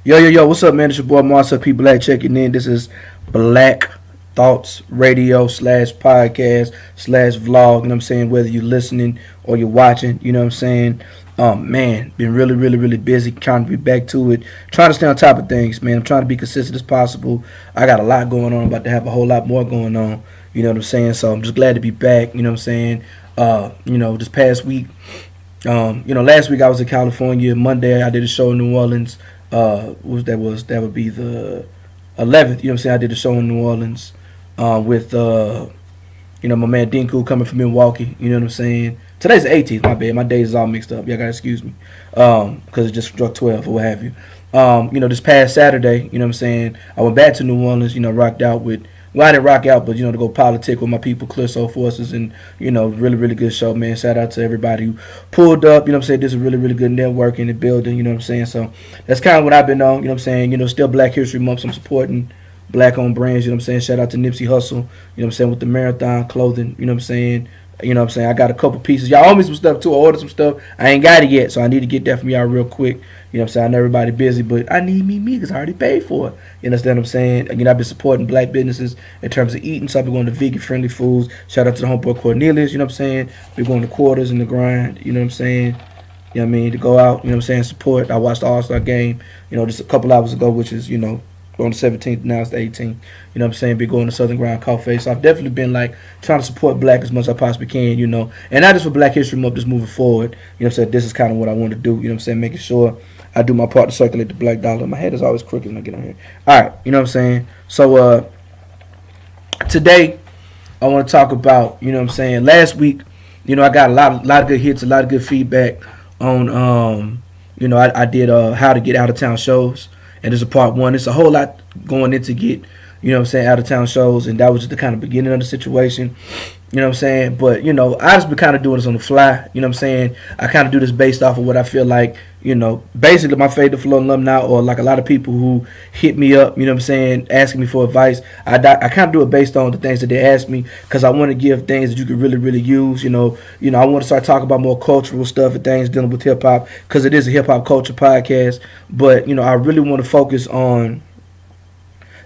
Yo, what's up, man? It's your boy Marcel P. Black checking in. This is Black Thoughts Radio slash podcast slash vlog. You know what I'm saying? Whether you're listening or you're watching, you know what I'm saying? Man, been really busy trying to be back to it. Trying to stay on top of things, man. I'm trying to be consistent as possible. I got a lot going on. I'm about to have a whole lot more going on. You know what I'm saying? So I'm just glad to be back. You know what I'm saying? This past week, last week I was in California. Monday I did a show in New Orleans. That would be the 11th. You know what I'm saying? I did a show in New Orleans with my man Dinku coming from Milwaukee. You know what I'm saying? Today's the 18th. My bad. My days is all mixed up. Y'all gotta excuse me because it just struck 12 or what have you. This past Saturday, you know what I'm saying? I went back to New Orleans. Rocked out with. Well, I didn't rock out, but to go politic with my people, Clear Soul Forces, and really good show, man. Shout out to everybody who pulled up. You know what I'm saying? This is a really good network in the building. You know what I'm saying? So that's kind of what I've been on. You know what I'm saying? Still Black History Month. So I'm supporting black-owned brands. You know what I'm saying? Shout out to Nipsey Hussle. You know what I'm saying? With the Marathon clothing. You know what I'm saying? I got a couple pieces. Y'all owe me some stuff too. I ordered some stuff. I ain't got it yet, so I need to get that from y'all real quick. You know what I'm saying? I know everybody busy, but I need me because I already paid for it. You understand what I'm saying? I've been supporting black businesses in terms of eating, so I've been going to vegan-friendly foods. Shout out to the homeboy Cornelius, you know what I'm saying? Been going to Quarters and the Grind, you know what I'm saying? You know what I mean? To go out, you know what I'm saying? Support. I watched the All-Star game, just a couple hours ago, which is, on the 17th, now it's the 18th. You know what I'm saying? Been going to Southern Ground Coffee. So I've definitely been trying to support black as much as I possibly can, And not just for Black History Month, just moving forward. You know what I'm saying? This is kind of what I want to do, you know what I'm saying? Making sure I do my part to circulate the black dollar. My head is always crooked when I get on here. Alright, you know what I'm saying? So today I want to talk about, you know what I'm saying, last week, I got a lot of good hits, a lot of good feedback on I did how to get out of town shows. And there's a part one. It's a whole lot going in to get, out of town shows. And that was just the kind of beginning of the situation. You know what I'm saying? But, I just been kind of doing this on the fly. You know what I'm saying? I kind of do this based off of what I feel like, basically my Fade to Flow alumni or like a lot of people who hit me up, you know what I'm saying, asking me for advice. I kind of do it based on the things that they ask me because I want to give things that you could really use. I want to start talking about more cultural stuff and things dealing with hip hop because it is a hip hop culture podcast. But, I really want to focus on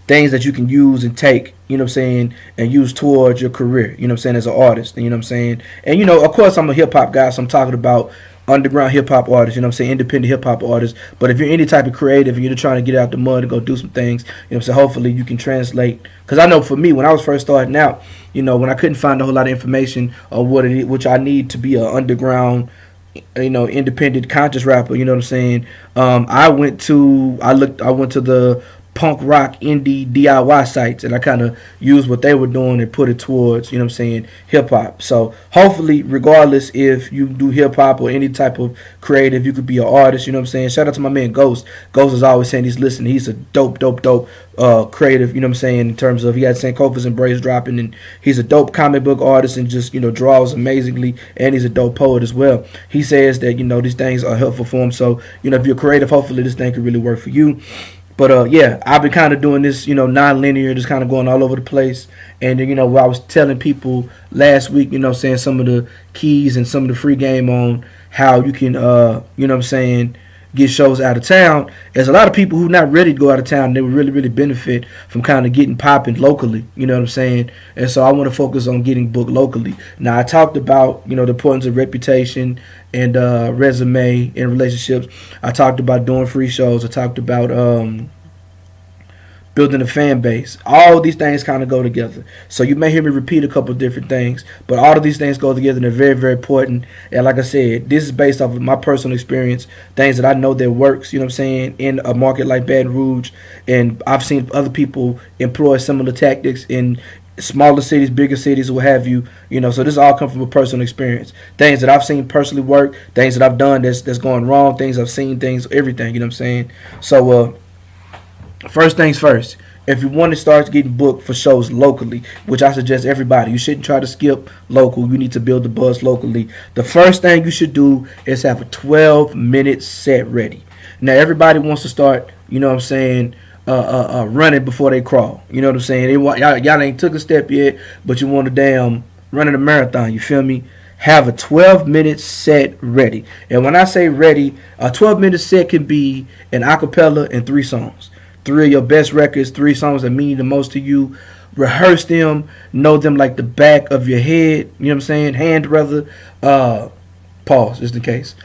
things that you can use and take, you know what I'm saying, and use towards your career, you know what I'm saying, as an artist, you know what I'm saying. And, of course, I'm a hip-hop guy, so I'm talking about underground hip-hop artists, you know what I'm saying, independent hip-hop artists. But if you're any type of creative and you're trying to get out the mud and go do some things, you know what I'm saying, hopefully you can translate. Because I know for me, when I was first starting out, when I couldn't find a whole lot of information on which I need to be an underground independent conscious rapper, you know what I'm saying. I went to the punk rock indie DIY sites and I kind of used what they were doing and put it towards, you know what I'm saying, hip hop. So hopefully, regardless if you do hip hop or any type of creative, you could be an artist, you know what I'm saying. Shout out to my man Ghost. Ghost is always saying he's listening. He's a dope creative, you know what I'm saying, in terms of he had Sankofa's Embrace dropping, and he's a dope comic book artist and just, draws amazingly, and he's a dope poet as well. He says that, these things are helpful for him. So, if you're creative, hopefully this thing could really work for you. But I've been kind of doing this, non-linear, just kind of going all over the place. And where I was telling people last week, saying some of the keys and some of the free game on how you can, get shows out of town. There's a lot of people who not ready to go out of town. They would really benefit from kind of getting popping locally. You know what I'm saying? And so I want to focus on getting booked locally. Now, I talked about, the importance of reputation and resume in relationships. I talked about doing free shows. I talked about building a fan base. All these things kind of go together. So you may hear me repeat a couple of different things, but all of these things go together and they're very important. And like I said, this is based off of my personal experience, things that I know that works, you know what I'm saying, in a market like Baton Rouge. And I've seen other people employ similar tactics in smaller cities, bigger cities, what have you. So this all comes from a personal experience. Things that I've seen personally work, things that I've done that's going wrong, things I've seen, things, everything, you know what I'm saying. So first things first, if you want to start getting booked for shows locally, which I suggest everybody, you shouldn't try to skip local. You need to build the buzz locally. The first thing you should do is have a 12-minute set ready. Now, everybody wants to start, you know what I'm saying, running before they crawl. You know what I'm saying? Y'all ain't took a step yet, but you want to damn running a marathon. You feel me? have a 12-minute set ready. And when I say ready, a 12-minute set can be an acapella and 3 songs. 3 of your best records, 3 songs that mean the most to you. Rehearse them, know them like the back of your head. You know what I'm saying? Hand rather. Pause is the case.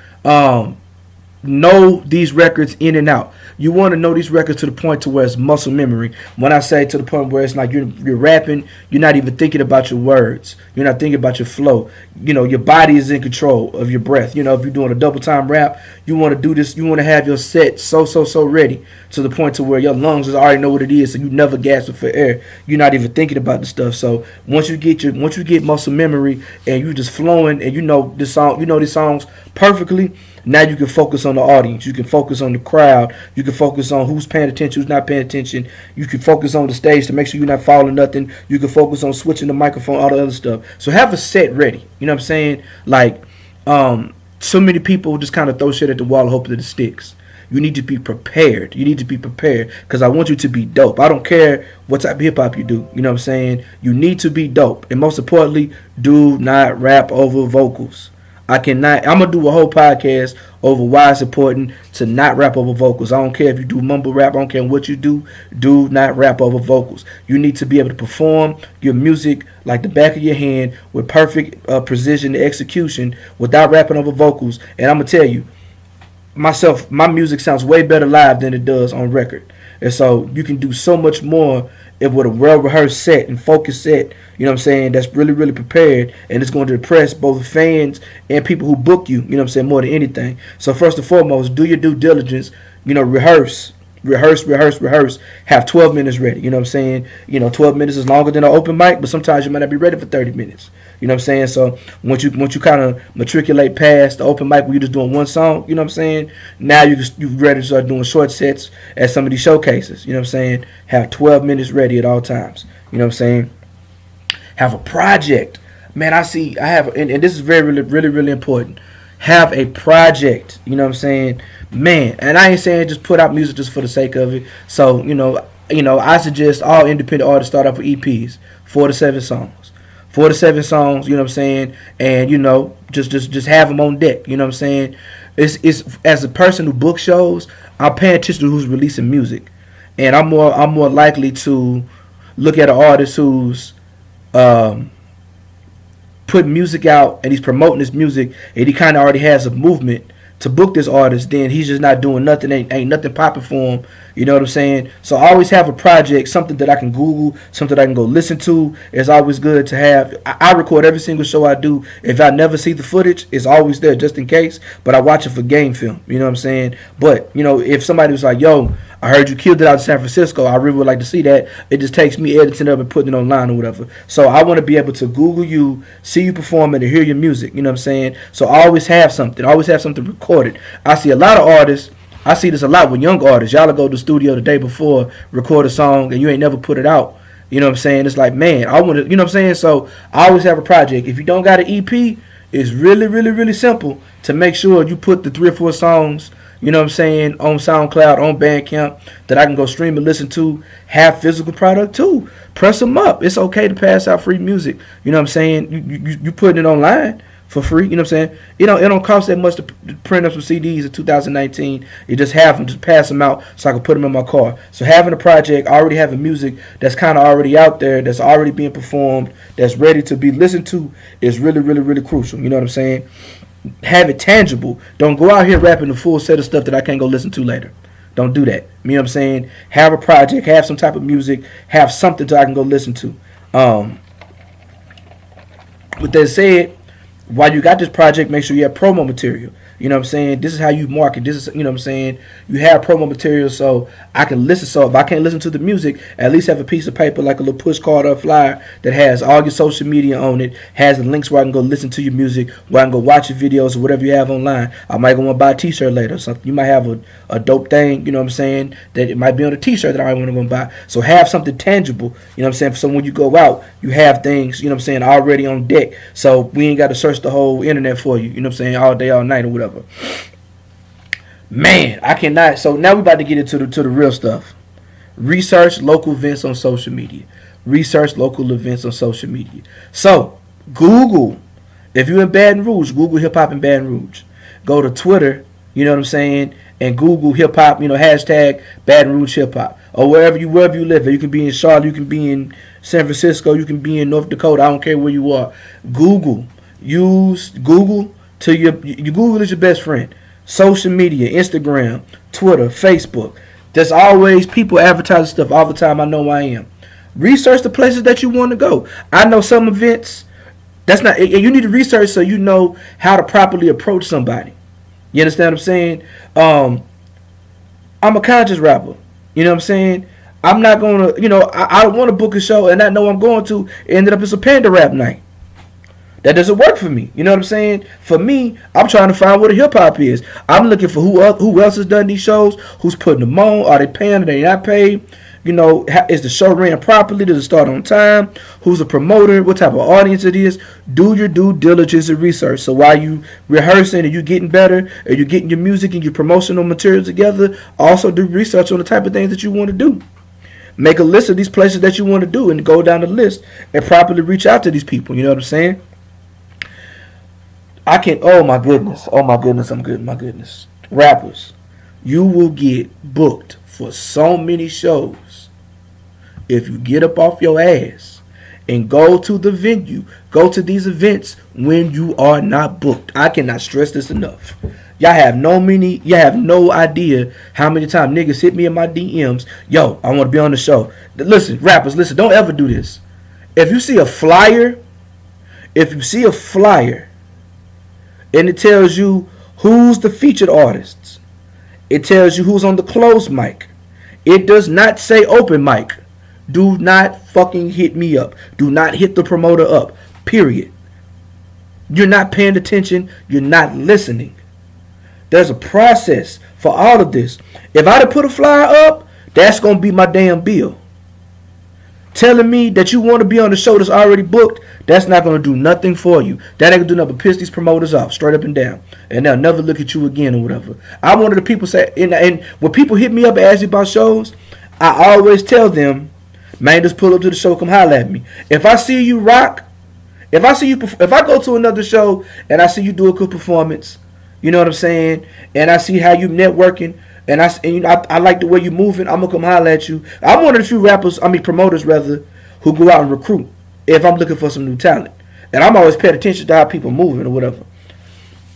Know these records in and out. You want to know these records to the point to where it's muscle memory. When I say to the point where it's like you're rapping, you're not even thinking about your words. You're not thinking about your flow. You know, your body is in control of your breath. You know, if you're doing a double time rap, you want to do this. You want to have your set so ready to the point to where your lungs already know what it is, so you never gasp for air. You're not even thinking about the stuff. So once you get muscle memory and you just flowing and you know this song, you know these songs perfectly. Now you can focus on the audience. You can focus on the crowd. You can focus on who's paying attention, who's not paying attention. You can focus on the stage to make sure you're not following nothing. You can focus on switching the microphone, all the other stuff. So have a set ready. You know what I'm saying? Like, so many people just kind of throw shit at the wall and hope that it sticks. You need to be prepared. You need to be prepared because I want you to be dope. I don't care what type of hip hop you do. You know what I'm saying? You need to be dope. And most importantly, do not rap over vocals. I'm going to do a whole podcast over why it's important to not rap over vocals. I don't care if you do mumble rap. I don't care what you do. Do not rap over vocals. You need to be able to perform your music like the back of your hand with perfect precision and execution without rapping over vocals. And I'm going to tell you, my music sounds way better live than it does on record. And so you can do so much more with a well-rehearsed set and focused set, you know what I'm saying, that's really prepared, and it's going to impress both fans and people who book you, you know what I'm saying, more than anything. So first and foremost, do your due diligence, you know, rehearse. Have 12 minutes ready, you know what I'm saying. You know, 12 minutes is longer than an open mic, but sometimes you might not be ready for 30 minutes. You know what I'm saying? So once you kind of matriculate past the open mic where you're just doing one song, you know what I'm saying? Now you're ready to start doing short sets at some of these showcases. You know what I'm saying? Have 12 minutes ready at all times. You know what I'm saying? Have a project. Man, I have, and this is really important. Have a project. You know what I'm saying? Man, and I ain't saying just put out music just for the sake of it. So, you know, I suggest all independent artists start off with EPs, 4 to 7 songs. 4 to 7 songs, you know what I'm saying? And, you know, just have them on deck, you know what I'm saying? It's as a person who books shows, I'm paying attention to who's releasing music. And I'm more likely to look at an artist who's putting music out and he's promoting his music and he kind of already has a movement to book this artist, then he's just not doing nothing, ain't nothing popping for him. You know what I'm saying? So I always have a project, something that I can Google, something I can go listen to. It's always good to have. I record every single show I do. If I never see the footage, it's always there just in case. But I watch it for game film. You know what I'm saying? But, you know, if somebody was like, yo, I heard you killed it out in San Francisco, I really would like to see that. It just takes me editing up and putting it online or whatever. So I want to be able to Google you, see you performing, and hear your music. You know what I'm saying? So I always have something. Recorded. I see a lot of artists. I see this a lot with young artists. Y'all will go to the studio the day before, record a song, and you ain't never put it out. You know what I'm saying? It's like, man, I want to, you know what I'm saying? So I always have a project. If you don't got an EP, it's really simple to make sure you put the 3 or 4 songs, you know what I'm saying, on SoundCloud, on Bandcamp, that I can go stream and listen to. Have physical product too. Press them up. It's okay to pass out free music. You know what I'm saying? You putting it online for free, you know what I'm saying? You know, it don't cost that much to print up some CDs in 2019. You just have them, just pass them out so I can put them in my car. So having a project, already having music that's kind of already out there, that's already being performed, that's ready to be listened to is really crucial. You know what I'm saying? Have it tangible. Don't go out here rapping a full set of stuff that I can't go listen to later. Don't do that. You know what I'm saying? Have a project, have some type of music, have something that I can go listen to. With that said, while you got this project, make sure you have promo material. You know what I'm saying? This is how you market. This is, you know what I'm saying? You have promo material so I can listen. So if I can't listen to the music, at least have a piece of paper like a little push card or a flyer that has all your social media on it, has the links where I can go listen to your music, where I can go watch your videos or whatever you have online. I might go want to buy a t-shirt later or something. You might have a dope thing, you know what I'm saying, that it might be on a t-shirt that I might want to go buy. So have something tangible, you know what I'm saying? So when you go out, you have things, you know what I'm saying, already on deck. So we ain't got to search the whole internet for you, you know what I'm saying, all day, all night or whatever. Man, I cannot. So now we about to get into the real stuff. Research local events on social media. So Google If you're in Baton Rouge, Google hip hop in Baton Rouge. Go to Twitter, you know what I'm saying, and Google hip hop, hashtag Baton Rouge hip hop. Or wherever you live. You can be in Charlotte, you can be in San Francisco, you can be in North Dakota. I don't care where you are. Use Google to your Google is your best friend. Social media, Instagram, Twitter, Facebook. There's always people advertising stuff all the time. I know I am. Research the places that you want to go. I know some events. You need to research so you know how to properly approach somebody. You understand what I'm saying? I'm a conscious rapper. You know what I'm saying? I'm not going to, I want to book a show and I know I'm going to. It ended up as a Panda Rap night. That doesn't work for me. You know what I'm saying? For me, I'm trying to find what a hip hop is. I'm looking for who else has done these shows, who's putting them on, are they paying, are they not paid? Is the show ran properly? Does it start on time? Who's the promoter? What type of audience it is? Do your due diligence and research. So while you rehearsing and you getting better, and you're getting your music and your promotional materials together, also do research on the type of things that you want to do. Make a list of these places that you want to do and go down the list and properly reach out to these people. You know what I'm saying? Oh my goodness, my goodness. Rappers, you will get booked for so many shows if you get up off your ass and go to the venue, go to these events when you are not booked. I cannot stress this enough. Y'all have no idea how many times niggas hit me in my DMs. Yo, I want to be on the show. Listen, rappers, don't ever do this. If you see a flyer, and it tells you who's the featured artists, it tells you who's on the closed mic. It does not say open mic. Do not fucking hit me up. Do not hit the promoter up. Period. You're not paying attention. You're not listening. There's a process for all of this. If I'd have put a flyer up, that's going to be my damn bill. Telling me that you want to be on the show that's already booked, that's not going to do nothing for you. That ain't going to do nothing but piss these promoters off, straight up and down. And they'll never look at you again or whatever. I'm one of the people say, and when people hit me up and ask me about shows, I always tell them, man, just pull up to the show, come holler at me. If I see you rock, if I go to another show and I see you do a good performance, you know what I'm saying, and I see how you networking, and I like the way you moving, I'm gonna come holler at you. I'm one of the few promoters rather, who go out and recruit if I'm looking for some new talent. And I'm always paying attention to how people moving or whatever.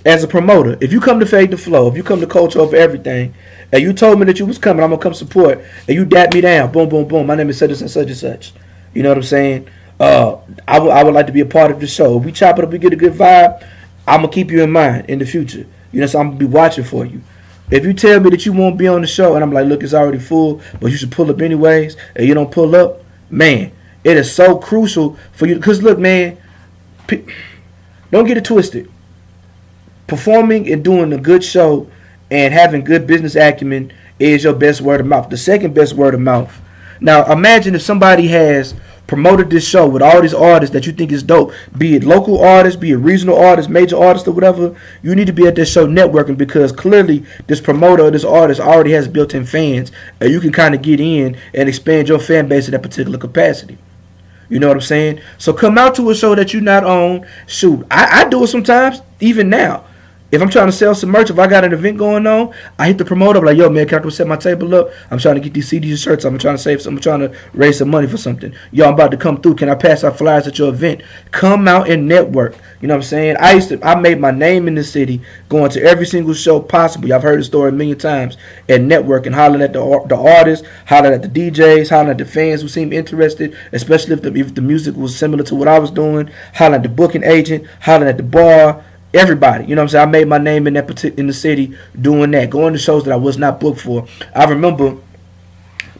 As a promoter, if you come to Fade the Flow, if you come to Coach Over Everything, and you told me that you was coming, I'm gonna come support, and you dap me down, boom, boom, boom, my name is such and such and such. You know what I'm saying? I would like to be a part of the show. If we chop it up, we get a good vibe, I'm gonna keep you in mind in the future. So I'm gonna be watching for you. If you tell me that you won't be on the show and I'm like, look, it's already full, but you should pull up anyways, and you don't pull up, man, it is so crucial for you. Because look, man, don't get it twisted. Performing and doing a good show and having good business acumen is your best word of mouth. The second best word of mouth. Now, imagine if somebody has promoted this show with all these artists that you think is dope, be it local artists, be it regional artists, major artists, or whatever. You need to be at this show networking, because clearly this promoter or this artist already has built-in fans, and you can kind of get in and expand your fan base in that particular capacity. You know what I'm saying? So come out to a show that you're not on. Shoot, I do it sometimes, even now. If I'm trying to sell some merch, if I got an event going on, I hit the promoter, I'm like, yo, man, can I come set my table up? I'm trying to get these CDs and shirts. I'm trying to save some. I'm trying to raise some money for something. Yo, I'm about to come through. Can I pass out flyers at your event? Come out and network. You know what I'm saying? I made my name in the city going to every single show possible. I've heard the story a million times. And networking, hollering at the artists, hollering at the DJs, hollering at the fans who seem interested, especially if the music was similar to what I was doing, hollering at the booking agent, hollering at the bar. Everybody, you know what I'm saying? I made my name in the city doing that, going to shows that I was not booked for. I remember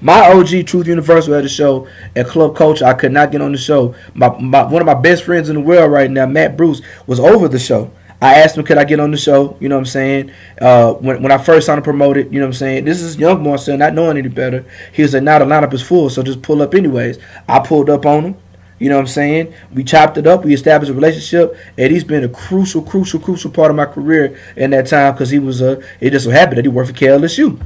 my OG Truth Universal had a show at Club Culture. I could not get on the show. One of my best friends in the world right now, Matt Bruce, was over the show. I asked him, could I get on the show? You know what I'm saying? When I first signed to promote it, you know what I'm saying? This is young boy son, not knowing any better. He was like, now the lineup is full, so just pull up anyways. I pulled up on him. You know what I'm saying? We chopped it up. We established a relationship, and he's been a crucial part of my career in that time, because it just so happened that he worked for KLSU.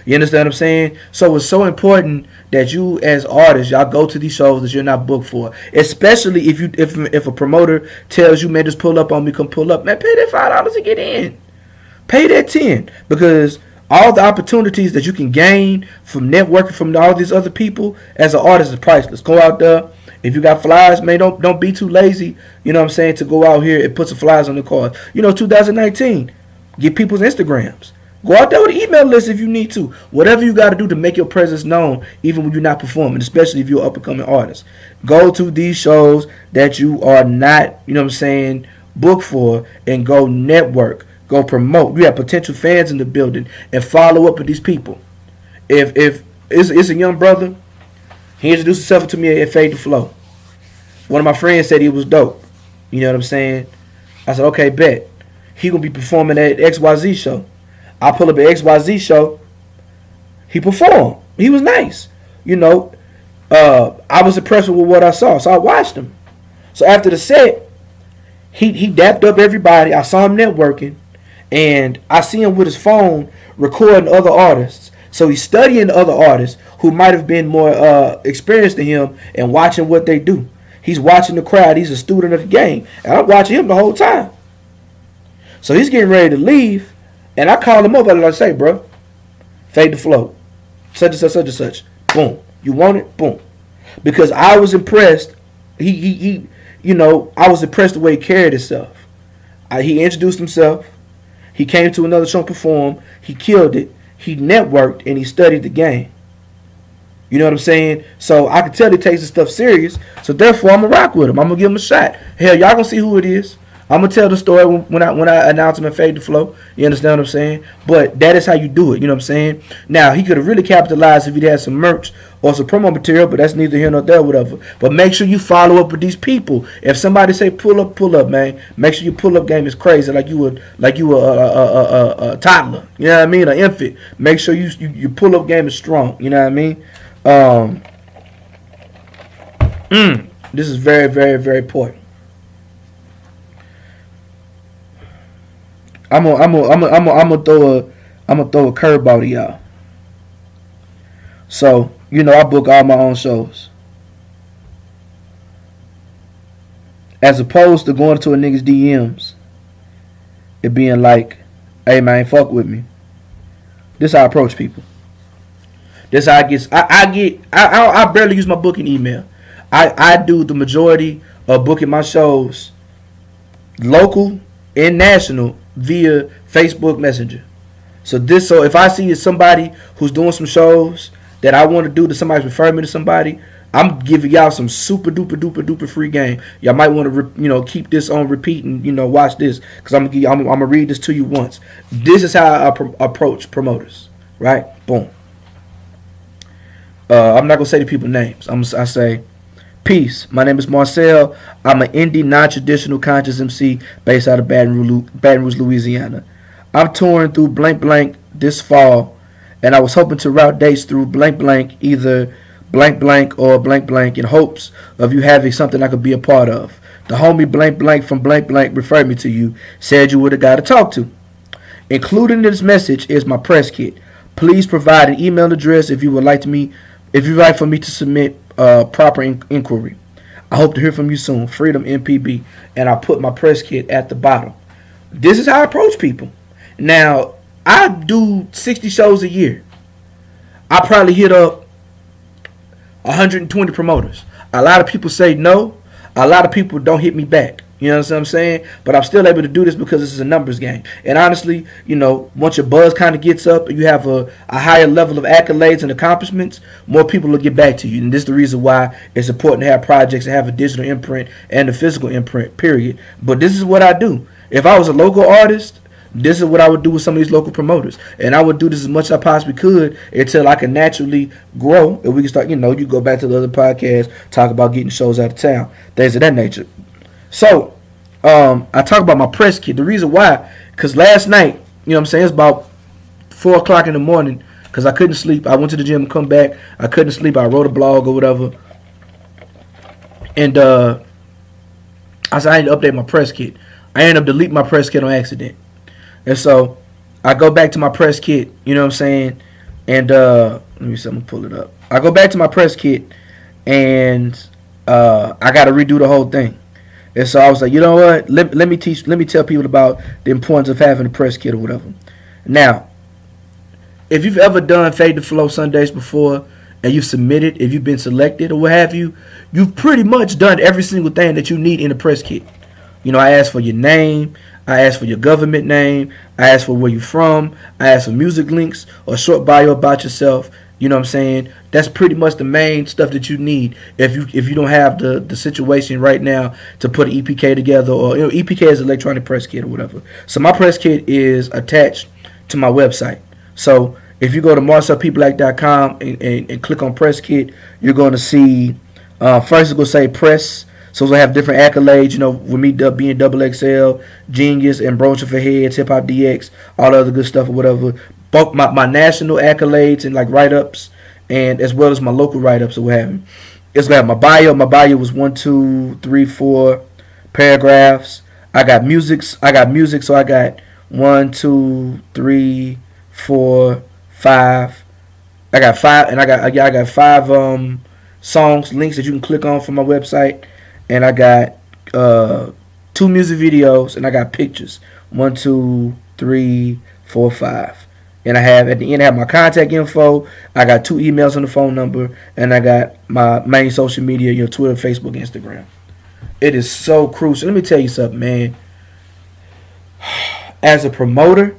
You understand what I'm saying? So it's so important that you as artists, y'all go to these shows that you're not booked for. Especially if a promoter tells you, man, just pull up on me, come pull up. Man, pay that $5 to get in. Pay that 10, because all the opportunities that you can gain from networking from all these other people as an artist is priceless. Go out there. If you got flyers, man, don't be too lazy, you know what I'm saying, to go out here and put some flyers on the cards. 2019, get people's Instagrams. Go out there with an email list if you need to. Whatever you got to do to make your presence known, even when you're not performing, especially if you're an up-and-coming artist. Go to these shows that you are not, you know what I'm saying, booked for, and go network. Go promote. You have potential fans in the building, and follow up with these people. If it's a young brother, he introduced himself to me at Fade to Flow. One of my friends said he was dope. You know what I'm saying? I said, okay, bet. He gonna be performing at XYZ show. I pull up at XYZ show. He performed. He was nice. I was impressed with what I saw, so I watched him. So after the set, he dapped up everybody. I saw him networking, and I see him with his phone recording other artists. So he's studying other artists who might have been more experienced than him and watching what they do. He's watching the crowd. He's a student of the game. And I'm watching him the whole time. So he's getting ready to leave. And I call him up and I say, bro, Fade to Flow. Such and such, such and such. Boom. You want it? Boom. Because I was impressed. I was impressed the way he carried himself. He introduced himself. He came to another show and performed. He killed it. He networked and he studied the game. You know what I'm saying? So I can tell he takes this stuff serious. So therefore, I'm going to rock with him. I'm going to give him a shot. Hell, y'all going to see who it is. I'm going to tell the story when I announce him and Fade to Flow. You understand what I'm saying? But that is how you do it. You know what I'm saying? Now, he could have really capitalized if he'd had some merch or some promo material, but that's neither here nor there, whatever. But make sure you follow up with these people. If somebody say pull up, man, make sure your pull up game is crazy, like you were a toddler. You know what I mean? An infant. Make sure your pull up game is strong. You know what I mean? This is very, very, very important. I'm gonna throw a curveball to y'all. So I book all my own shows, as opposed to going to a nigga's DMs. It being like, "Hey man, fuck with me." This how I approach people. This how I barely use my booking email. I do the majority of booking my shows, local and national, via Facebook Messenger. So if I see somebody who's doing some shows that I want to do, that somebody's referring me to somebody, I'm giving y'all some super duper free game. Y'all might want to keep this on repeat and watch this, because I'm gonna read this to you once. This is how I approach promoters, right? Boom. I'm not gonna say the people's names. I say, peace. My name is Marcel. I'm an indie, non-traditional conscious MC based out of Baton Rouge, Louisiana. I'm touring through blank blank this fall, and I was hoping to route dates through blank blank, either blank blank or blank blank, in hopes of you having something I could be a part of. The homie blank blank from blank blank referred me to you, said you were the guy to talk to. Included in this message is my press kit. Please provide an email address if you would like for me to submit proper inquiry. I hope to hear from you soon. Freedom MPB. And I put my press kit at the bottom. This is how I approach people. Now, I do 60 shows a year. I probably hit up 120 promoters. A lot of people say no. A lot of people don't hit me back. You know what I'm saying? But I'm still able to do this because this is a numbers game. And honestly, once your buzz kind of gets up and you have a higher level of accolades and accomplishments, more people will get back to you. And this is the reason why it's important to have projects and have a digital imprint and a physical imprint, period. But this is what I do. If I was a local artist, this is what I would do with some of these local promoters. And I would do this as much as I possibly could until I can naturally grow. And we can start, you go back to the other podcast, talk about getting shows out of town, things of that nature. So, I talk about my press kit. The reason why, because last night, it's about 4 o'clock in the morning, because I couldn't sleep. I went to the gym and come back. I couldn't sleep. I wrote a blog or whatever. And I said I need to update my press kit. I ended up deleting my press kit on accident. And so I go back to my press kit, And let me see, I'm gonna pull it up. I go back to my press kit, and I got to redo the whole thing. And so I was like, you know what? Let me tell people about the importance of having a press kit or whatever. Now, if you've ever done Fade to Flow Sundays before and you've submitted, if you've been selected or what have you, you've pretty much done every single thing that you need in a press kit. You know, I asked for your name, I asked for your government name, I asked for where you're from, I asked for music links or short bio about yourself. You know what I'm saying? That's pretty much the main stuff that you need if you don't have the situation right now to put an EPK together, or EPK is electronic press kit or whatever. So my press kit is attached to my website. So if you go to marcelpblack.com and click on press kit, you're going to see first it's going to say press. So I have different accolades, with me being Double XL, Genius, Ambrosia for Heads, Hip Hop DX, all the other good stuff or whatever. Both my national accolades and like write-ups, and as well as my local write-ups or what have you. It's going to have my bio. My bio was 1, 2, 3, 4 paragraphs. I got music, so I got 1, 2, 3, 4, 5. I got 5, and I got 5 songs, links that you can click on from my website. And I got 2 music videos, and I got pictures. 1, 2, 3, 4, 5. And I have at the end I have my contact info. I got 2 emails on the phone number, and I got my main social media, Twitter, Facebook, Instagram. It is so crucial. Let me tell you something, man. As a promoter,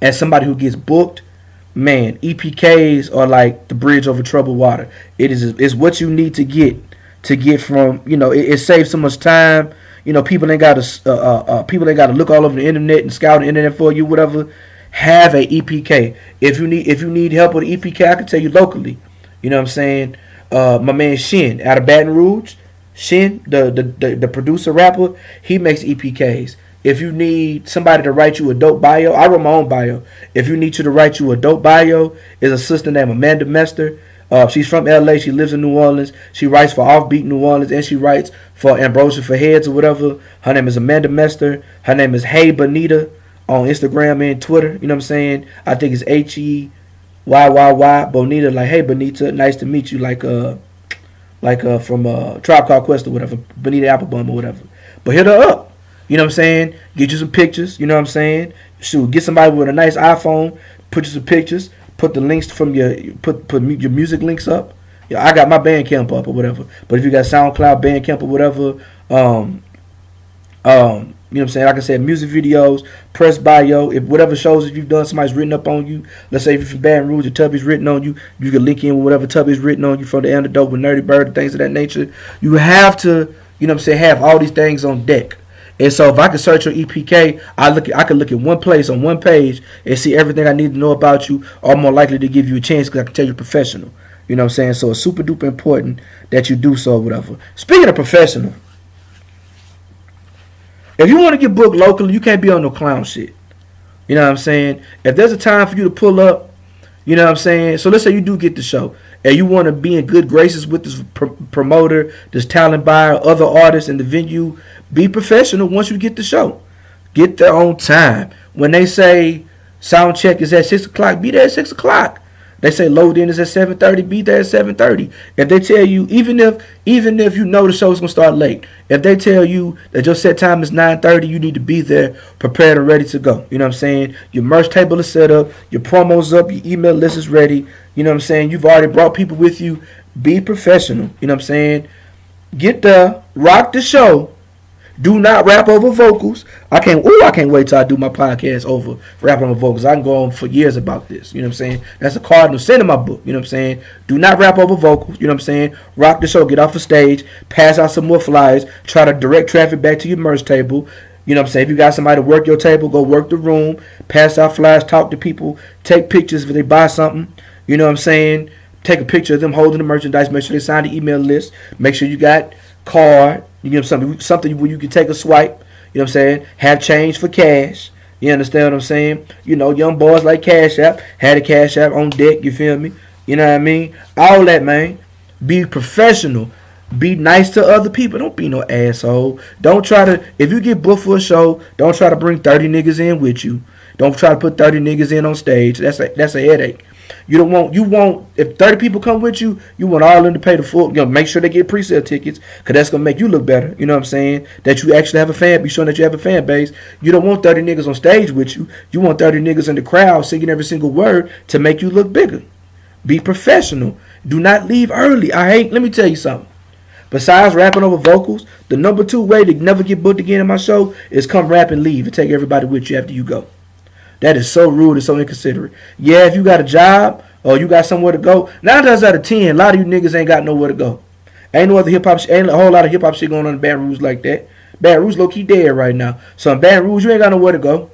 as somebody who gets booked, man, EPKs are like the bridge over troubled water. It's what you need to get from, it saves so much time. People ain't got to look all over the internet and scout the internet for you, whatever. Have a EPK. If you need help with the EPK, I can tell you locally. You know what I'm saying? My man Shin out of Baton Rouge, Shin, the producer rapper, he makes EPKs. If you need somebody to write you a dope bio, I wrote my own bio. If you need you to write you a dope bio, is a sister named Amanda Mester. She's from LA. She lives in New Orleans. She writes for Offbeat New Orleans, and she writes for Ambrosia for Heads or whatever. Her name is Amanda Mester. Her name is Hey Bonita on Instagram and Twitter. You know what I'm saying? I think it's HEYYY Bonita. Like, hey Bonita, nice to meet you. Like from Tribe Called Quest or whatever, Bonita Applebum or whatever. But hit her up. You know what I'm saying? Get you some pictures. You know what I'm saying? Shoot, get somebody with a nice iPhone. Put you some pictures. Put the links from your your music links up. Yeah, I got my Bandcamp up or whatever. But if you got SoundCloud, Bandcamp or whatever, you know what I'm saying? Like I said, music videos, press bio, if whatever shows that you've done, somebody's written up on you. Let's say if you're from Baton Rouge, your Tubby's written on you. You can link in with whatever Tubby's written on you from the Antidote with Nerdy Bird and things of that nature. You have to, you know what I'm saying, have all these things on deck. And so if I can search your EPK, I can look at one place on one page and see everything I need to know about you. I'm more likely to give you a chance because I can tell you're professional. You know what I'm saying? So it's super duper important that you do so or whatever. Speaking of professional, if you want to get booked locally, you can't be on no clown shit. You know what I'm saying? If there's a time for you to pull up, you know what I'm saying? So let's say you do get the show and you want to be in good graces with this promoter, this talent buyer, other artists in the venue. Be professional once you get the show. Get there on time. When they say sound check is at 6 o'clock, be there at 6 o'clock. They say load in is at 7:30, be there at 7:30. If they tell you, even if you know the show's gonna start late, if they tell you that your set time is 9:30, you need to be there prepared and ready to go. You know what I'm saying? Your merch table is set up, your promo's up, your email list is ready. You know what I'm saying? You've already brought people with you. Be professional. You know what I'm saying? Get there, rock the show. Do not rap over vocals. I can't wait till I do my podcast over rapping over vocals. I can go on for years about this. You know what I'm saying? That's a cardinal sin in my book. You know what I'm saying? Do not rap over vocals. You know what I'm saying? Rock the show. Get off the stage. Pass out some more flyers. Try to direct traffic back to your merch table. You know what I'm saying? If you got somebody to work your table, go work the room. Pass out flyers. Talk to people. Take pictures if they buy something. You know what I'm saying? Take a picture of them holding the merchandise. Make sure they sign the email list. Make sure you got card. You give them something where you can take a swipe. You know what I'm saying? Have change for cash. You understand what I'm saying? You know, young boys like Cash App. Had a Cash App on deck. You feel me? You know what I mean? All that, man. Be professional. Be nice to other people. Don't be no asshole. Don't try to, if you get booked for a show, don't try to bring 30 niggas in with you. Don't try to put 30 niggas in on stage. That's a headache. You want if 30 people come with you, you want all of them to pay the full, make sure they get pre-sale tickets, because that's going to make you look better, you know what I'm saying, that you actually have a fan, be showing that you have a fan base. You don't want 30 niggas on stage with you. You want 30 niggas in the crowd singing every single word to make you look bigger. Be professional. Do not leave early. Let me tell you something. Besides rapping over vocals, the number 2 way to never get booked again in my show is come rap and leave and take everybody with you after you go. That is so rude and so inconsiderate. Yeah, if you got a job or you got somewhere to go, 9 times out of 10, a lot of you niggas ain't got nowhere to go. Ain't no other hip hop, ain't a whole lot of hip hop shit going on in Baton Rouge like that. Baton Rouge low key dead right now. So in Baton Rouge, you ain't got nowhere to go.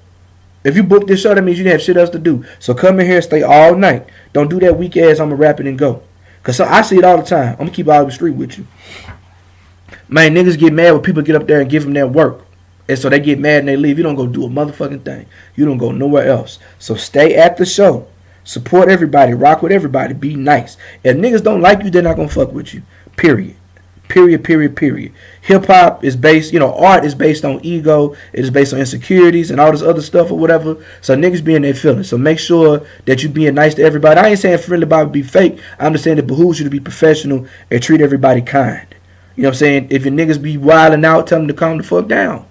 If you book this show, that means you didn't have shit else to do. So come in here and stay all night. Don't do that weak ass, I'ma rap it and go. Because I see it all the time. I'm going to keep all the street with you. Man, niggas get mad when people get up there and give them their work. And so they get mad and they leave. You don't go do a motherfucking thing. You don't go nowhere else. So stay at the show. Support everybody. Rock with everybody. Be nice. If niggas don't like you, they're not going to fuck with you. Period. Period. Hip-hop is based, art is based on ego. It is based on insecurities and all this other stuff or whatever. So niggas be in their feelings. So make sure that you being nice to everybody. I ain't saying friendly Bobby be fake. I'm just saying it behooves you to be professional and treat everybody kind. You know what I'm saying? If your niggas be wilding out, tell them to calm the fuck down.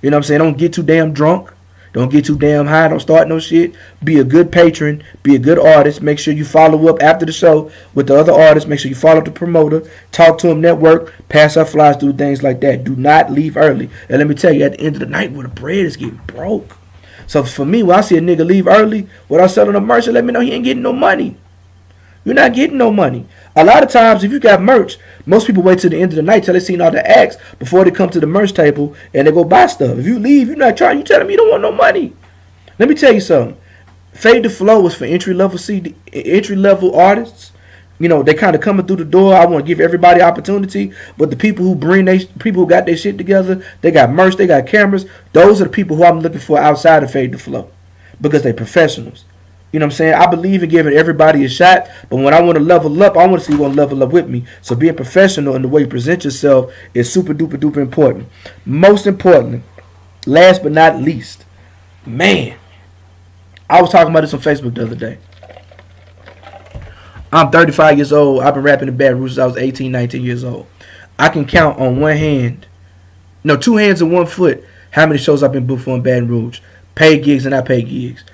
You know what I'm saying? Don't get too damn drunk. Don't get too damn high. Don't start no shit. Be a good patron. Be a good artist. Make sure you follow up after the show with the other artists. Make sure you follow up the promoter. Talk to him, network. Pass out flyers, do things like that. Do not leave early. And let me tell you, at the end of the night, where the bread is getting broke. So for me, when I see a nigga leave early without selling no merch, let me know he ain't getting no money. You're not getting no money. A lot of times, if you got merch, most people wait till the end of the night till they seen all the acts before they come to the merch table and they go buy stuff. If you leave, you're not trying. You tell them you don't want no money. Let me tell you something. Fade to Flow was for entry level artists. They kind of coming through the door. I want to give everybody opportunity, but the people who got their shit together, they got merch, they got cameras. Those are the people who I'm looking for outside of Fade to Flow because they professionals. You know what I'm saying? I believe in giving everybody a shot, but when I want to level up, I want to see you want to level up with me. So being professional in the way you present yourself is super duper duper important. Most importantly, last but not least, man, I was talking about this on Facebook the other day. I'm 35 years old. I've been rapping in Baton Rouge since I was 18, 19 years old. I can count on two hands and one foot, how many shows I've been booked for in Baton Rouge. Paid gigs and not paid gigs.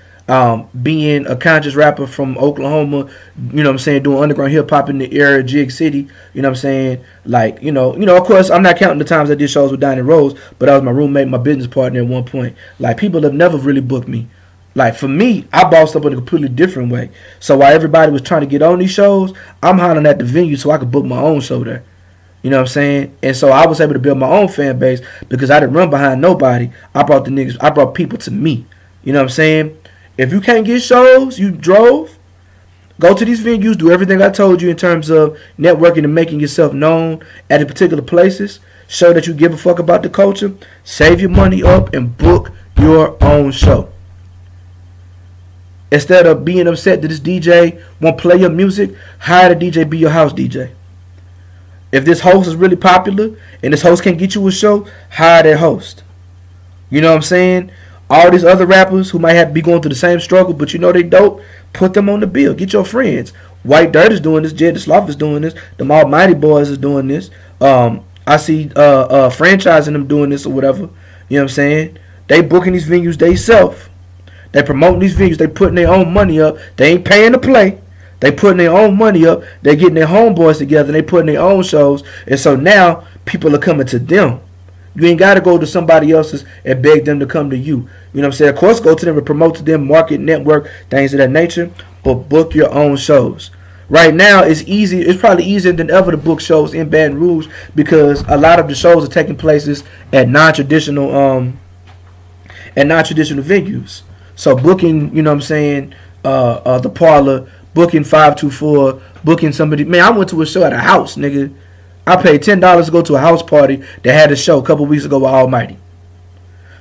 Being a conscious rapper from Oklahoma, you know what I'm saying, doing underground hip hop in the area of Jig City, you know what I'm saying, like, of course, I'm not counting the times I did shows with Donnie Rose, but I was my roommate, my business partner at one point. Like, people have never really booked me. Like, for me, I bossed up in a completely different way. So while everybody was trying to get on these shows, I'm hollering at the venue so I could book my own show there. You know what I'm saying? And so I was able to build my own fan base because I didn't run behind nobody. I brought people to me. You know what I'm saying? If you can't get shows, you drove, go to these venues, do everything I told you in terms of networking and making yourself known at the particular places. Show that you give a fuck about the culture. Save your money up and book your own show. Instead of being upset that this DJ won't play your music, hire the DJ, be your house DJ. If this host is really popular and this host can't get you a show, hire that host. You know what I'm saying? All these other rappers who might have be going through the same struggle, but they dope, put them on the bill. Get your friends. White Dirt is doing this. Jed the Sloth is doing this. The Almighty Boys is doing this. I see franchising them doing this or whatever. You know what I'm saying? They booking these venues they self. They promoting these venues. They putting their own money up. They ain't paying to play. They putting their own money up. They getting their homeboys together. They putting their own shows. And so now people are coming to them. You ain't got to go to somebody else's and beg them to come to you. You know what I'm saying? Of course, go to them and promote to them, market, network, things of that nature. But book your own shows. Right now, it's easy. It's probably easier than ever to book shows in Baton Rouge because a lot of the shows are taking places at non-traditional venues. So booking, you know what I'm saying, the Parlor, booking 524, booking somebody. Man, I went to a show at a house, nigga. I paid $10 to go to a house party that had a show a couple weeks ago with Almighty.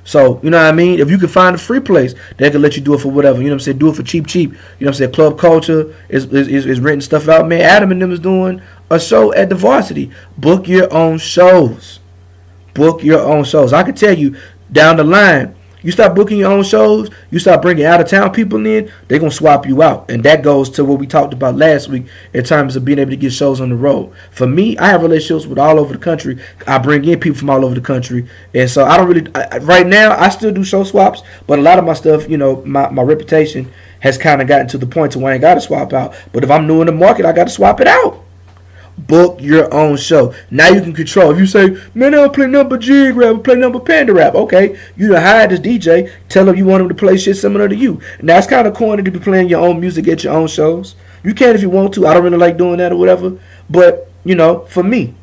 So, you know what I mean? If you can find a free place, they can let you do it for whatever. You know what I'm saying? Do it for cheap. You know what I'm saying? Club Culture is renting stuff out. Man, Adam and them is doing a show at the Varsity. Book your own shows. Book your own shows. I can tell you, down the line, You start booking your own shows, you start bringing out of town people in, they're going to swap you out. And that goes to what we talked about last week in terms of being able to get shows on the road. For me, I have relationships with all over the country. I bring in people from all over the country. And so I don't really, right now, I still do show swaps, but a lot of my stuff, you know, my reputation has kind of gotten to the point to where I ain't got to swap out. But if I'm new in the market, I got to swap it out. Book your own show. Now you can control. If you say, man, I don't play number jig rap, I play number panda rap. Okay, you done hired this DJ. Tell him you want him to play shit similar to you. Now it's kind of corny to be playing your own music at your own shows. You can if you want to. I don't really like doing that or whatever. But, you know, for me,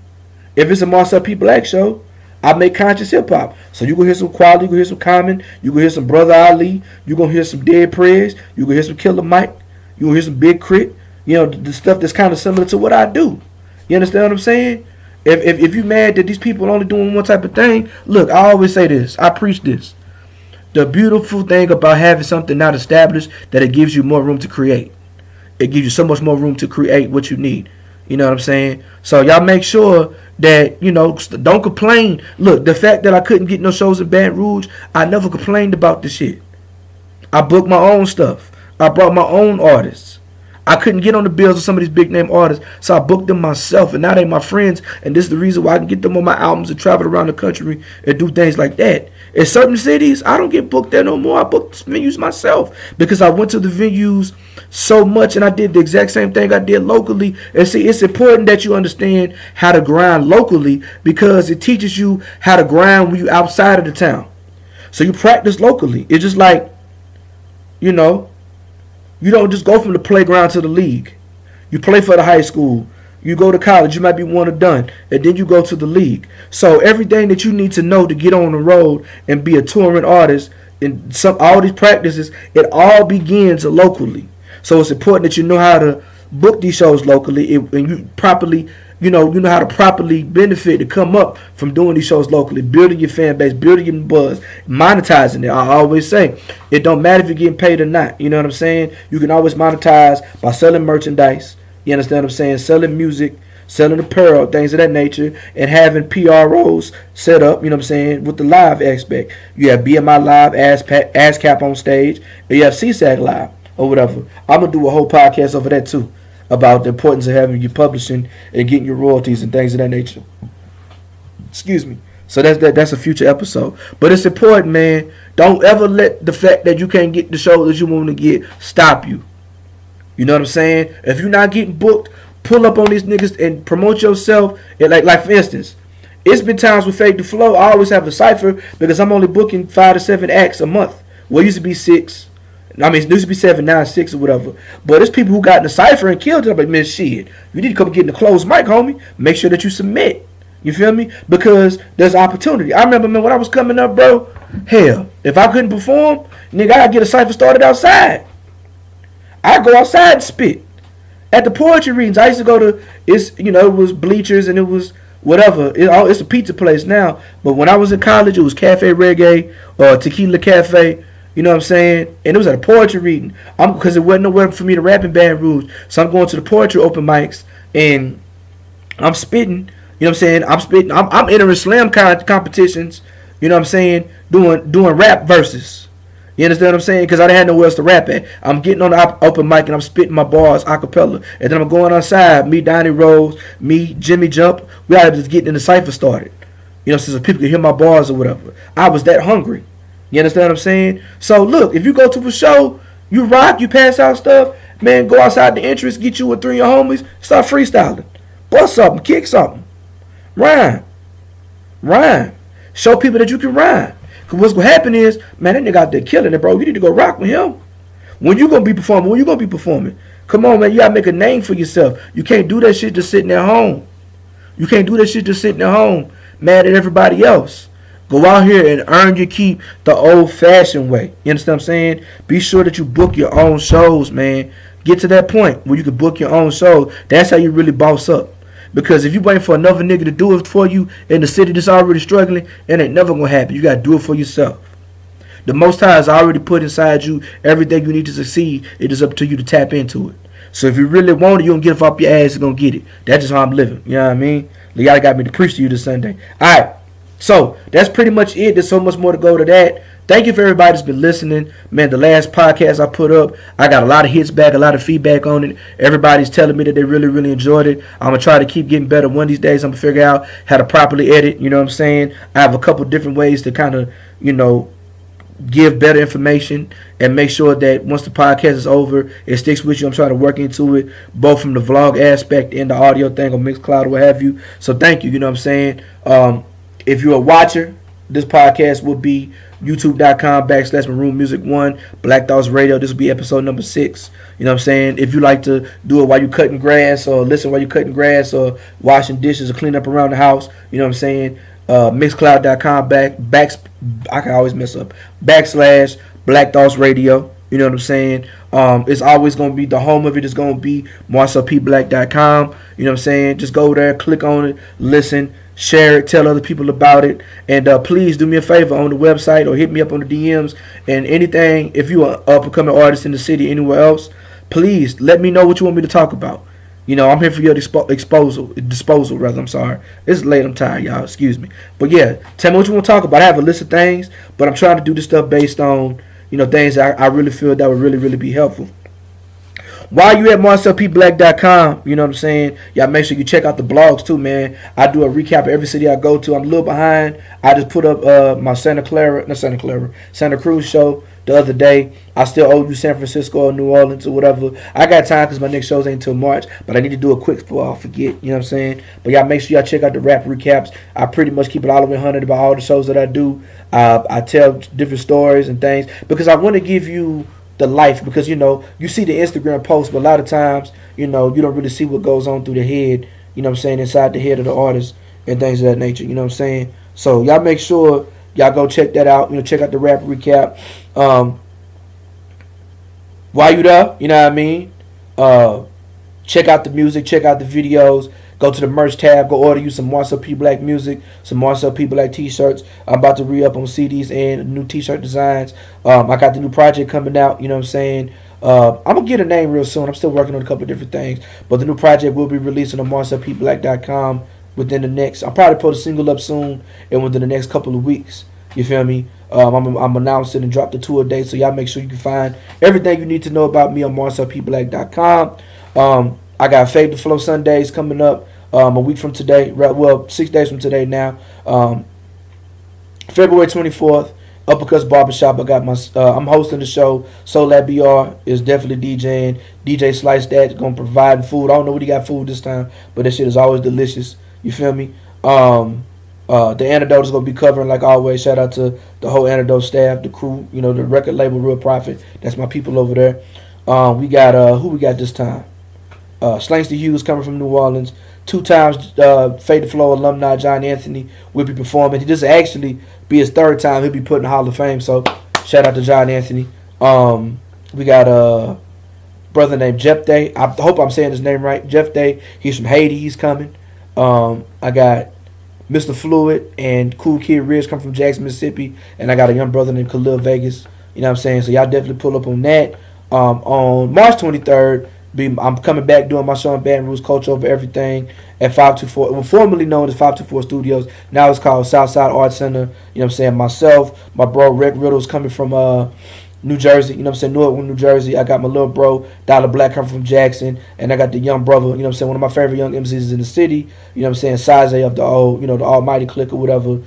if it's a Marcel P. Black show, I make conscious hip hop. So you gonna hear some Quality, you gonna hear some Common, you gonna hear some Brother Ali, you gonna hear some Dead Prez, you gonna hear some Killer Mike, you gonna hear some Big Crit. You know, the stuff that's kind of similar to what I do. You understand what I'm saying? If you mad that these people are only doing one type of thing, look, I always say this. I preach this. The beautiful thing about having something not established, that it gives you more room to create. It gives you so much more room to create what you need. You know what I'm saying? So y'all make sure that, you know, don't complain. Look, the fact that I couldn't get no shows in Baton Rouge, I never complained about this shit. I booked my own stuff. I brought my own artists. I couldn't get on the bills of some of these big name artists, so I booked them myself, and now they my friends, and this is the reason why I can get them on my albums and travel around the country and do things like that. In certain cities, I don't get booked there no more. I book venues myself because I went to the venues so much, and I did the exact same thing I did locally. And see, it's important that you understand how to grind locally because it teaches you how to grind when you outside of the town. So you practice locally. It's just like, you know, you don't just go from the playground to the league. You play for the high school. You go to college. You might be one or done. And then you go to the league. So everything that you need to know to get on the road and be a touring artist, and all these practices, it all begins locally. So it's important that you know how to book these shows locally and you properly, you know how to properly benefit to come up from doing these shows locally, building your fan base, building your buzz, monetizing it. I always say, it don't matter if you're getting paid or not. You know what I'm saying? You can always monetize by selling merchandise. You understand what I'm saying? Selling music, selling apparel, things of that nature, and having PROs set up, you know what I'm saying, with the live aspect. You have BMI Live, ASCAP on stage, and you have CSAC Live or whatever. I'm going to do a whole podcast over that too, about the importance of having your publishing and getting your royalties and things of that nature. Excuse me. So that's a future episode. But it's important, man. Don't ever let the fact that you can't get the show that you want to get stop you. You know what I'm saying? If you're not getting booked, pull up on these niggas and promote yourself. And like for instance, it's been times with Fake the Flow, I always have a cipher because I'm only booking 5 to 7 acts a month. Well, it used to be 6. I mean, it used to be 7, 9, 6 or whatever. But there's people who got in the cipher and killed it. I'm like, man, shit. You need to come get in the closed mic, homie. Make sure that you submit. You feel me? Because there's opportunity. I remember, man, when I was coming up, bro, hell, if I couldn't perform, nigga, I'd get a cipher started outside. I'd go outside and spit. At the poetry readings, I used to go to, it was Bleachers and it was whatever. It's a pizza place now. But when I was in college, it was Cafe Reggae or Tequila Cafe. You know what I'm saying? And it was at a poetry reading. Because it wasn't nowhere for me to rap in Baton Rouge. So I'm going to the poetry open mics and I'm spitting. You know what I'm saying? I'm spitting. I'm entering slam competitions. You know what I'm saying? Doing rap verses. You understand what I'm saying? Because I didn't have nowhere else to rap at. I'm getting on the open mic and I'm spitting my bars a cappella. And then I'm going outside. Me, Donnie Rose, me, Jimmy Jump. We ought to just get in the cipher started. You know, so people can hear my bars or whatever. I was that hungry. You understand what I'm saying? So look, if you go to a show, you rock, you pass out stuff, man, go outside the entrance, get you with 3 of your homies, start freestyling. Bust something, kick something. Rhyme. Show people that you can rhyme. Because what's going to happen is, man, that nigga out there killing it, bro. You need to go rock with him. When you going to be performing? When you going to be performing? Come on, man. You got to make a name for yourself. You can't do that shit just sitting at home. You can't do that shit just sitting at home, mad at everybody else. Go out here and earn your keep the old-fashioned way. You understand what I'm saying? Be sure that you book your own shows, man. Get to that point where you can book your own shows. That's how you really boss up. Because if you wait for another nigga to do it for you in the city that's already struggling, it ain't never going to happen. You got to do it for yourself. The Most High has already put inside you everything you need to succeed. It is up to you to tap into it. So if you really want it, you're going to get it off your ass and going to get it. That's just how I'm living. You know what I mean? Y'all got me to preach to you this Sunday. All right. So that's pretty much it. There's so much more to go to that. thank you for everybody that's been listening. Man, the last podcast I put up, I got a lot of hits back, a lot of feedback on it. Everybody's telling me that they really, really enjoyed it. I'm going to try to keep getting better. One of these days, I'm going to figure out how to properly edit. You know what I'm saying? I have a couple different ways to kind of, give better information and make sure that once the podcast is over, it sticks with you. I'm trying to work into it, both from the vlog aspect and the audio thing on Mixcloud or what have you. So thank you. You know what I'm saying? If you're a watcher, this podcast will be youtube.com/Maroon Music 1, Black Thoughts Radio. This will be episode number 6. You know what I'm saying? If you like to do it while you're cutting grass or listen while you're cutting grass or washing dishes or cleaning up around the house, you know what I'm saying? Mixcloud.com I can always mess up /Black Thoughts Radio. You know what I'm saying? It's always going to be the home of it is going to be MarcelPBlack.com. You know what I'm saying? Just go there, click on it, listen, share it, tell other people about it, and please do me a favor on the website or hit me up on the DMs and anything. If you're an up-and-coming artist in the city, anywhere else, please let me know what you want me to talk about. I'm here for your disposal rather. I'm sorry. It's late. I'm tired, y'all. Excuse me. But yeah, tell me what you want to talk about. I have a list of things, but I'm trying to do this stuff based on, things that I really feel that would really, really be helpful. While you at MarcelPBlack.com, you know what I'm saying? Y'all make sure you check out the blogs too, man. I do a recap of every city I go to. I'm a little behind. I just put up my Santa Cruz show the other day. I still owe you San Francisco or New Orleans or whatever. I got time because my next shows ain't until March, but I need to do it quick before I forget. You know what I'm saying? But y'all make sure y'all check out the rap recaps. I pretty much keep it all the way 100 about all the shows that I do. I tell different stories and things because I want to give you the life, because you see the Instagram post, but a lot of times you don't really see what goes on through the head, you know what I'm saying, inside the head of the artist and things of that nature, you know what I'm saying. So y'all make sure y'all go check that out, check out the rap recap. While you there, you know what I mean, check out the music, check out the videos. Go to the merch tab. Go order you some Marcel P. Black music, some Marcel P. Black t-shirts. I'm about to re-up on CDs and new t-shirt designs. I got the new project coming out. You know what I'm saying? I'm going to get a name real soon. I'm still working on a couple of different things. But the new project will be released on MarcelPBlack.com within the next... I'll probably put a single up soon and within the next couple of weeks. You feel me? I'm announcing and drop the tour date. So y'all make sure you can find everything you need to know about me on MarcelPBlack.com. I got Fade to Flow Sundays coming up a week from today. Well, 6 days from today now. February 24th, Uppercuts Barbershop. I got I'm hosting the show. Soul Lab BR is definitely DJing. DJ Slice That gonna provide food. I don't know what he got food this time, but that shit is always delicious. You feel me? The Antidote is gonna be covering like always. Shout out to the whole Antidote staff, the crew. The record label Real Profit. That's my people over there. We got who we got this time? Slangston Hughes coming from New Orleans. 2 times Fade to Flow alumni John Anthony will be performing. This will actually be his 3rd time he'll be put in the Hall of Fame. So shout out to John Anthony. We got a brother named Jephthah. I hope I'm saying his name right. Jephthah. He's from Haiti. He's coming. I got Mr. Fluid and Cool Kid Ridge come from Jackson, Mississippi. And I got a young brother named Khalil Vegas. You know what I'm saying? So y'all definitely pull up on that. On March 23rd, I'm coming back doing my show in Baton Rouge, Culture Over Everything, at 524, well, formerly known as 524 Studios. Now it's called Southside Arts Center. You know what I'm saying? Myself, my bro Rick Riddle's coming from New Jersey. You know what I'm saying? Newark, New Jersey. I got my little bro Dollar Black coming from Jackson, and I got the young brother. You know what I'm saying? One of my favorite young MCs in the city. You know what I'm saying? Size of the old, the Almighty Click or whatever.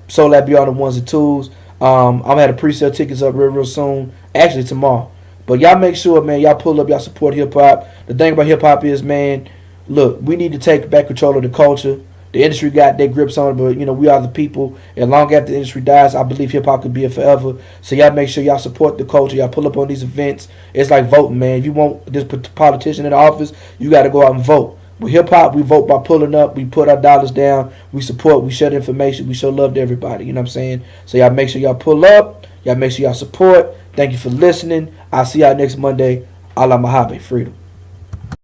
Soul Lab Beyond the Ones and Twos. I'm gonna have the pre-sale tickets up real soon. Actually tomorrow. But y'all make sure, man, y'all pull up, y'all support hip-hop. The thing about hip-hop is, man, look, we need to take back control of the culture. The industry got their grips on it, but, we are the people. And long after the industry dies, I believe hip-hop could be here forever. So y'all make sure y'all support the culture. Y'all pull up on these events. It's like voting, man. If you want this politician in the office, you got to go out and vote. With hip-hop, we vote by pulling up. We put our dollars down. We support. We share the information. We show love to everybody. You know what I'm saying? So y'all make sure y'all pull up. Y'all make sure y'all support. Thank you for listening. I'll see y'all next Monday. Allah Mahabe. Freedom.